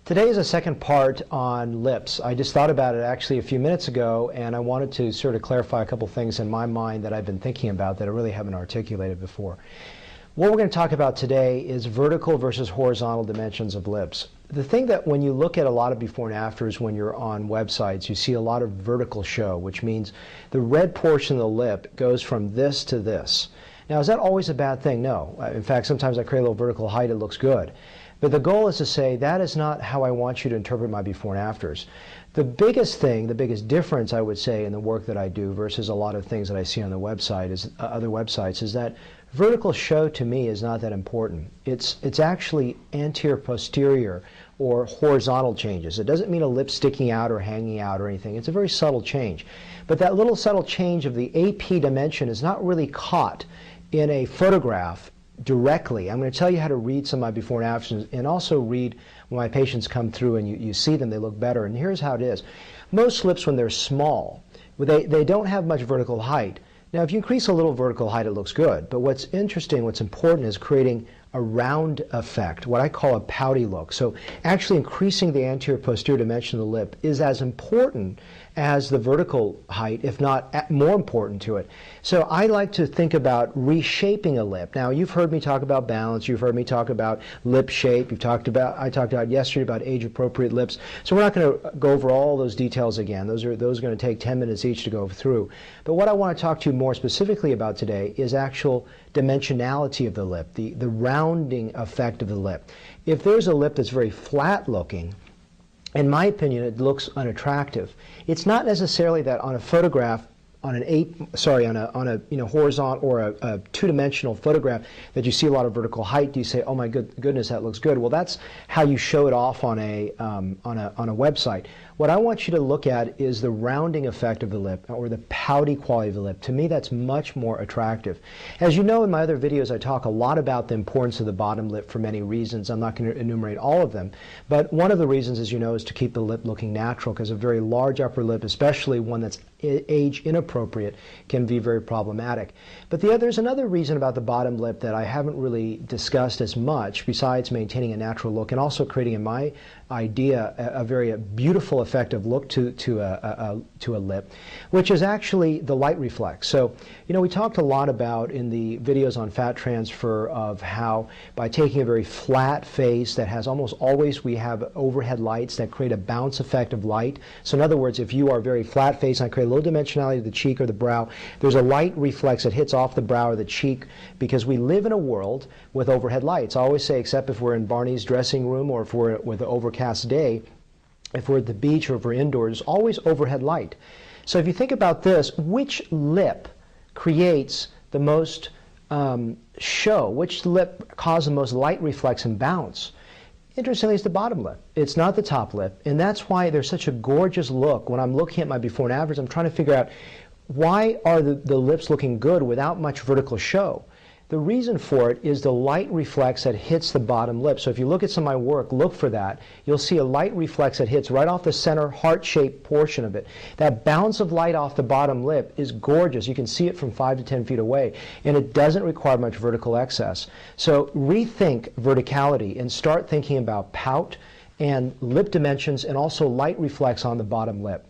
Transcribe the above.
Today is a second part on lips. I just thought about it actually a few minutes ago, and I wanted to sort of clarify a couple things in my mind that I've been thinking about that I really haven't articulated before. What we're going to talk about today is vertical versus horizontal dimensions of lips. The thing that when you look at a lot of before and afters when you're on websites, you see a lot of vertical show, which means the red portion of the lip goes from this to this. Now, is that always a bad thing? No. In fact, sometimes I create a little vertical height, it looks good. But the goal is to say, that is not how I want you to interpret my before and afters. The biggest thing, the biggest difference I would say in the work that I do versus a lot of things that I see on the website, other websites, is that vertical show to me is not that important. It's actually anterior-posterior or horizontal changes. It doesn't mean a lip sticking out or hanging out or anything. It's a very subtle change. But that little subtle change of the AP dimension is not really caught in a photograph directly. I'm going to tell you how to read some of my before and afters, and also read when my patients come through and you see them, they look better. And here's how it is. Most lips, when they're small, they don't have much vertical height. Now, if you increase a little vertical height, it looks good. But what's interesting, what's important is creating a round effect, what I call a pouty look. So actually increasing the anterior-posterior dimension of the lip is as important as the vertical height, if not more important to it. So I like to think about reshaping a lip. Now, you've heard me talk about balance, you've heard me talk about lip shape, I talked about yesterday about age-appropriate lips. So we're not going to go over all those details again. Those are going to take 10 minutes each to go through. But what I want to talk to you more specifically about today is actual dimensionality of the lip, the rounding effect of the lip. If there's a lip that's very flat looking, in my opinion, it looks unattractive. It's not necessarily that on a photograph, on a horizontal or a two-dimensional photograph that you see a lot of vertical height, do you say, oh my goodness, that looks good? Well, that's how you show it off on a website. What I want you to look at is the rounding effect of the lip, or the pouty quality of the lip. To me, that's much more attractive. As you know, in my other videos, I talk a lot about the importance of the bottom lip for many reasons. I'm not going to enumerate all of them, but one of the reasons, as you know, is to keep the lip looking natural, because a very large upper lip, especially one that's age inappropriate, can be very problematic. But there's another reason about the bottom lip that I haven't really discussed as much, besides maintaining a natural look and also creating, in my idea, a very beautiful effective look to a lip, which is actually the light reflex. So, you know, we talked a lot about in the videos on fat transfer of how by taking a very flat face that has almost always, we have overhead lights that create a bounce effect of light. So in other words, if you are very flat face and I create a little dimensionality of the cheek or the brow, there's a light reflex that hits off the brow or the cheek, because we live in a world with overhead lights. I always say, except if we're in Barney's dressing room or if we're with an overcast day, if we're at the beach or if we're indoors, there's always overhead light. So if you think about this, which lip creates the most show? Which lip causes the most light reflex and bounce? Interestingly, it's the bottom lip. It's not the top lip, and that's why there's such a gorgeous look. When I'm looking at my before and afters, I'm trying to figure out, why are the lips looking good without much vertical show? The reason for it is the light reflex that hits the bottom lip. So if you look at some of my work, look for that. You'll see a light reflex that hits right off the center heart-shaped portion of it. That bounce of light off the bottom lip is gorgeous. You can see it from 5 to 10 feet away, and it doesn't require much vertical excess. So rethink verticality and start thinking about pout and lip dimensions and also light reflex on the bottom lip.